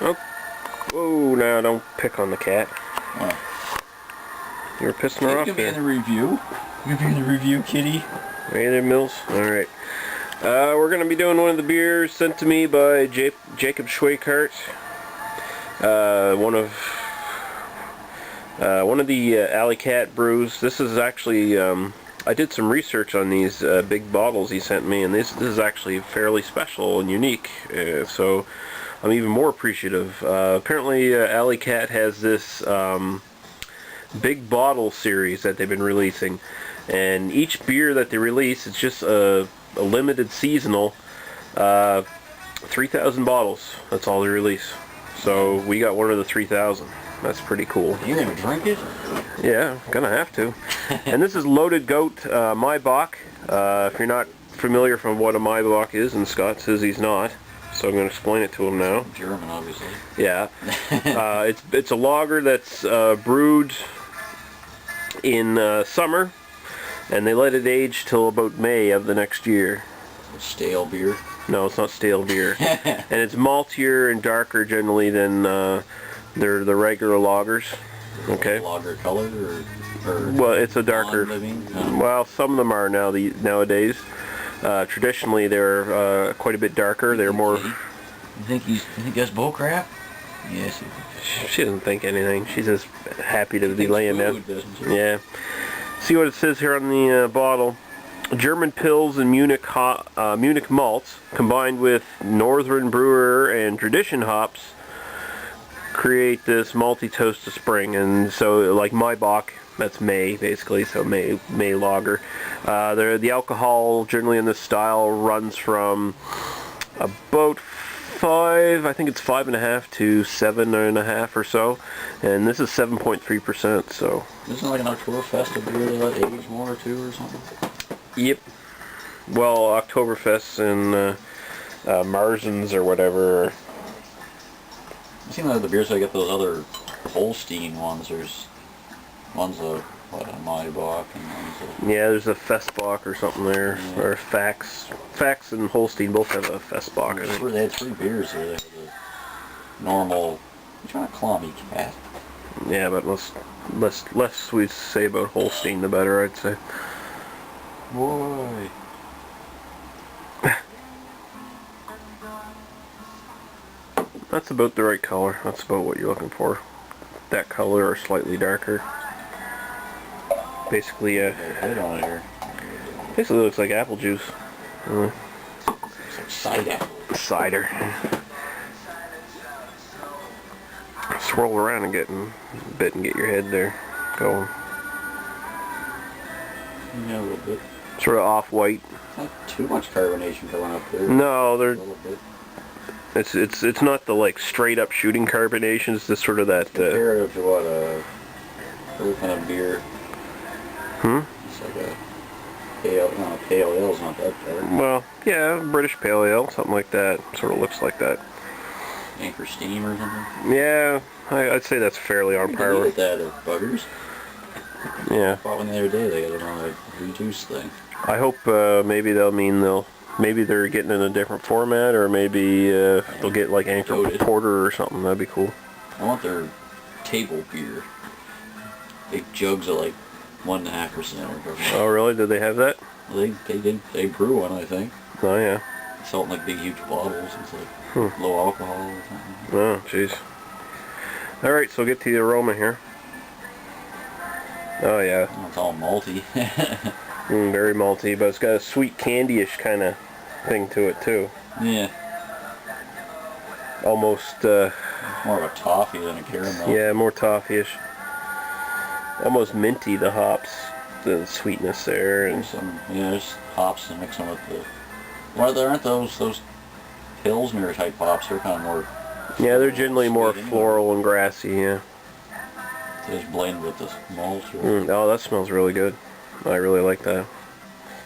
Oh, whoa! Now don't pick on the cat. Oh. You're pissing her off there. there. In the review. You'll be in the review, kitty. Hey there, Mills. All right. We're gonna be doing one of the beers sent to me by Jacob Schweikart. One of the Alley Cat brews. This is actually I did some research on these big bottles he sent me, and this is actually fairly special and unique. So I'm even more appreciative. Apparently, Alley Cat has this big bottle series that they've been releasing, and each beer that they release, it's just a limited seasonal 3,000 bottles. That's all they release. So we got one of the 3,000. That's pretty cool. You're gonna drink it? Yeah, gonna have to. And this is Loaded Goat Maibock. If you're not familiar from what a Maibock is, and Scott says he's not, so I'm going to explain it to him now. German, obviously. Yeah. It's a lager that's brewed in summer, and they let it age till about May of the next year. Stale beer? No, it's not stale beer. And it's maltier and darker generally than the regular lagers. Okay. Lager color or well, it's a darker. Well, some of them are nowadays. Traditionally, they're quite a bit darker. They're more. You think that's bullcrap? Yes. She doesn't think anything. She's just happy to be laying down. Yeah. See what it says here on the bottle. German Pils and Munich malts combined with Northern Brewer and Tradition hops create this malty toast of spring. And so, like Maibock, that's May basically. So May lager. The alcohol generally in this style runs from about 5, I think it's 5.5 to 7.5 or so, and this is 7.3%. So isn't it like an Oktoberfest beer they let age more or two or something? Yep. Well, Oktoberfest and Marzens or whatever. It seems like the beers I get those other Holstein ones. There's one's a Maibock and one's a... Yeah, there's a Festbock or something there, yeah. Or Fax. Fax and Holstein both have a Festbock. I think. They had 3 beers there. They had the normal. You're trying to claw me, cat. Yeah, but less we say about Holstein, the better, I'd say. Boy. That's about the right color. That's about what you're looking for. That color or slightly darker. Basically, basically looks like apple juice. Cider. Cider. Swirl around and get your head there going. Yeah, a little bit. Sort of off-white. Not too much carbonation going up there. No, they're. A little bit. It's not the like straight up shooting carbonation. It's just sort of that. Comparative to what other kind of beer. It's like a pale ale's not that dark. Well, yeah, British pale ale, something like that. Sort of looks like that. Anchor Steam or something. Yeah, I'd say that's fairly on par with that. Buggers. Yeah. I bought one the other day. They got it on a reduce thing. I hope maybe maybe they're getting in a different format, or maybe they'll get like Anchor Porter or something. That'd be cool. I want their table beer. Big jugs of like 1.5% or something. Oh really? Did they have that? They brew one, I think. Oh yeah. Sell it in like big huge bottles. It's like low alcohol or something. Oh jeez. All right, so get to the aroma here. Oh yeah. Oh, it's all malty. Very malty, but it's got a sweet candy-ish kind of thing to it too. Yeah. Almost. More of a toffee than a caramel. Yeah, more toffee-ish. Almost minty, the hops, the sweetness there, and there's hops to mix them with the. Well, there aren't those Pilsner type hops. They're kind of more. Yeah, they're generally more floral and grassy. Yeah. They just blend with the malt. Oh, that smells really good. I really like that.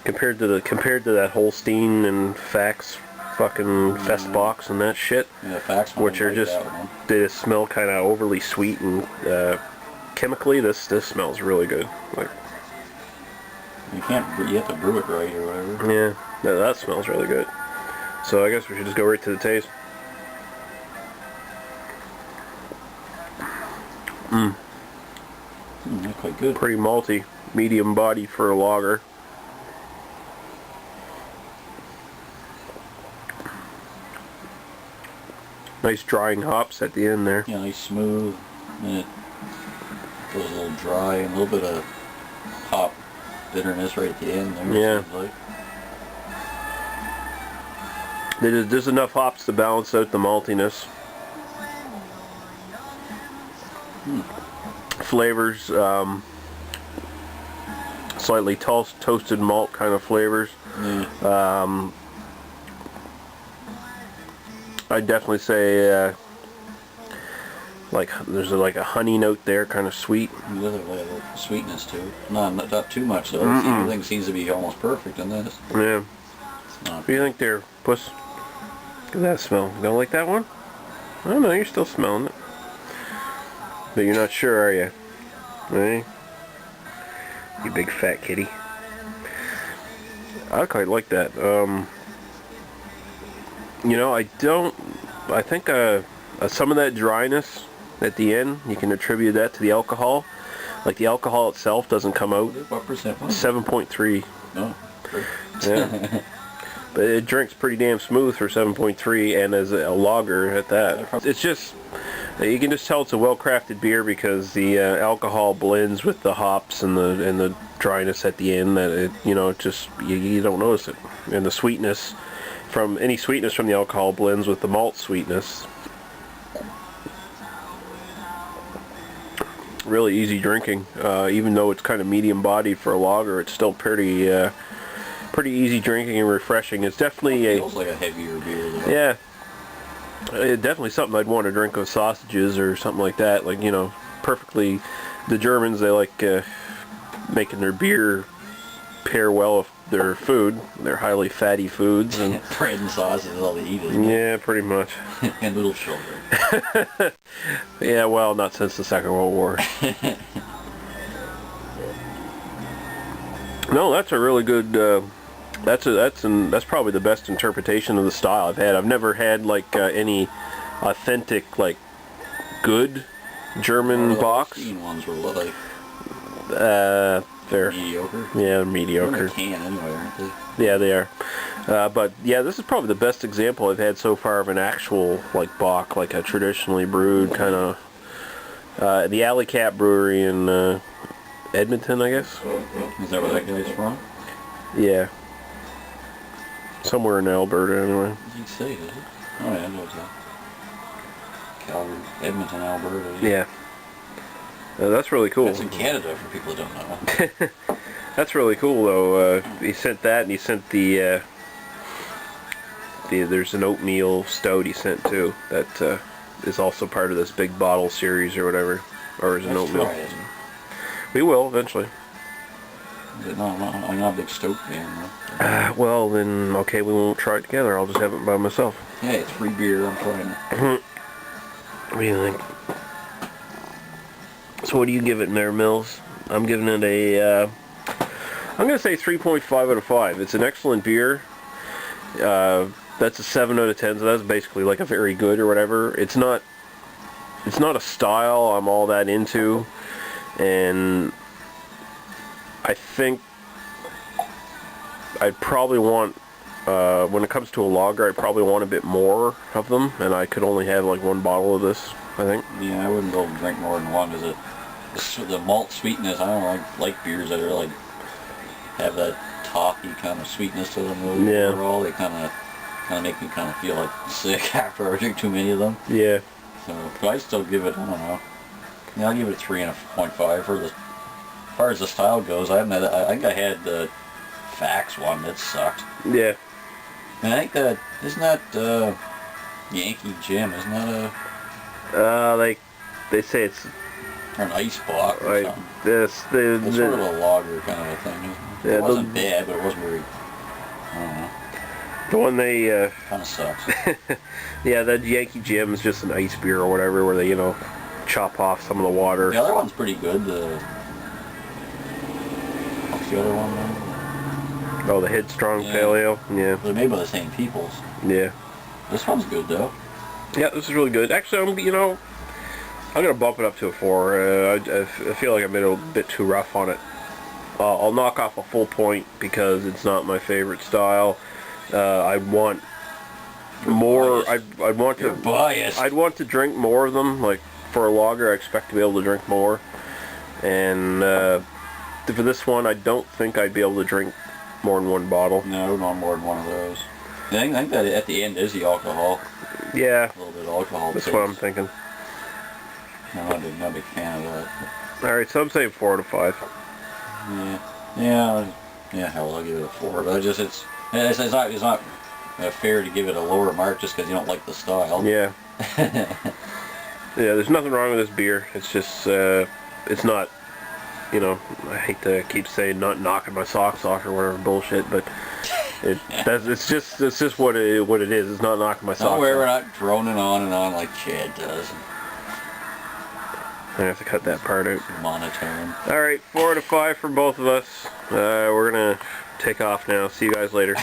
Compared to that Holstein and Fax fucking Festbox and that shit. Yeah, Fax. Which are just they just smell kind of overly sweet and chemically. This smells really good. Like you have to brew it right or whatever. Yeah, that smells really good. So I guess we should just go right to the taste. Not quite good. Pretty malty, medium body for a lager. Nice drying hops at the end there. Yeah, nice smooth, and it goes a little dry, and a little bit of hop bitterness right at the end there. Yeah. Like. There's enough hops to balance out the maltiness. Flavors, slightly toasted malt kind of flavors. Yeah. I'd definitely say like there's like a honey note there, kind of sweet. The other way, the sweetness too. Not too much though. Everything seems to be almost perfect in this. Yeah. What do you think there, Puss? Look at that smell. You don't like that one? I don't know, you're still smelling it. But you're not sure, are you? Hey? You big fat kitty. I quite like that. You know, I think some of that dryness at the end, you can attribute that to the alcohol. Like the alcohol itself doesn't come out. What percent? 7.3. No. Yeah. But it drinks pretty damn smooth for 7.3, and as a lager at that. It's just, you can just tell it's a well-crafted beer because the alcohol blends with the hops and the dryness at the end. That it, you know, just you don't notice it, and the sweetness from the alcohol blends with the malt sweetness. Really easy drinking, even though it's kind of medium bodied for a lager. It's still pretty easy drinking and refreshing. It's definitely it feels like a heavier beer though. Yeah, it's definitely something I'd want to drink with sausages or something like that. Like, you know, perfectly. The Germans, they like making their beer pair well with their food. They're highly fatty foods, and bread and sausage is all they eat, isn't it? Yeah, pretty much. And little children. Yeah, well, not since the Second World War. No, that's a really good. That's probably the best interpretation of the style I've had. I've never had like any authentic, like, good German box. The ones were like they're mediocre. Yeah, mediocre. They're in a can anyway, aren't they? Yeah, they are. But yeah, this is probably the best example I've had so far of an actual like bock, like a traditionally brewed kind of. The Alley Cat Brewery in Edmonton, I guess. Is that where that guy's from? Yeah. Somewhere in Alberta, anyway. What did he say, is it? Oh yeah, I know that. Calgary, Edmonton, Alberta. Yeah. That's really cool. That's in Canada for people that don't know. That's really cool, though. He sent that, and he sent the there's an oatmeal stout he sent too. That is also part of this big bottle series or whatever, or is an oatmeal. Try it. We will eventually. No, I'm not a big stout fan though. Well then, okay, we won't try it together. I'll just have it by myself. Hey, it's free beer. I'm trying it. What do you think? So what do you give it in there, Mills? I'm giving it a, I'm going to say 3.5 out of 5. It's an excellent beer. That's a 7 out of 10, so that's basically like a very good or whatever. It's not a style I'm all that into, and I think I'd probably want, when it comes to a lager, I'd probably want a bit more of them, and I could only have like one bottle of this, I think. Yeah, I wouldn't go drink more than one because the malt sweetness, I don't like beers that are like, have that toffee kind of sweetness to them. Yeah. Overall, they kind of make me kind of feel like sick after I drink too many of them. Yeah. So, but I still give it, I don't know. Yeah, I'll give it a 3.5 for the. As far as the style goes, I think I had the Fax one that sucked. Yeah. And I think that isn't that Yankee Jim? Isn't that a They say it's or an ice block or something? It's sort of a lager kind of a thing. Isn't it? Yeah, It wasn't bad, but it wasn't very. I don't know. the one they. Kind of sucks. Yeah, that Yankee Jim is just an ice beer or whatever, where they chop off some of the water. The other one's pretty good. What's the other one? Then? Oh, the Headstrong Pale Ale. Yeah. They're made by the same peoples. Yeah. This one's good though. Yeah, this is really good. Actually, I'm gonna bump it up to a 4. I feel like I've been a bit too rough on it. I'll knock off a full point because it's not my favorite style. I want more. I'd want to. Biased. I'd want to drink more of them. Like for a lager, I expect to be able to drink more. And for this one, I don't think I'd be able to drink more than one bottle. No, not more than one of those. I think that at the end is the alcohol. Yeah. A little bit of alcohol. That's what I'm thinking. No, I'm not a big fan of that. Alright, so I'm saying 4 out of 5. Yeah. Hell, I'll give it a 4. But it's not fair to give it a lower mark just because you don't like the style. Yeah. Yeah. There's nothing wrong with this beer. It's just it's not. You know, I hate to keep saying not knocking my socks off or whatever bullshit, but it's just what it is. It's not knocking my socks off. We're not droning on and on like Chad does. I have to cut that part out. Monotone. Alright, 4 out of 5 for both of us. We're gonna take off now. See you guys later.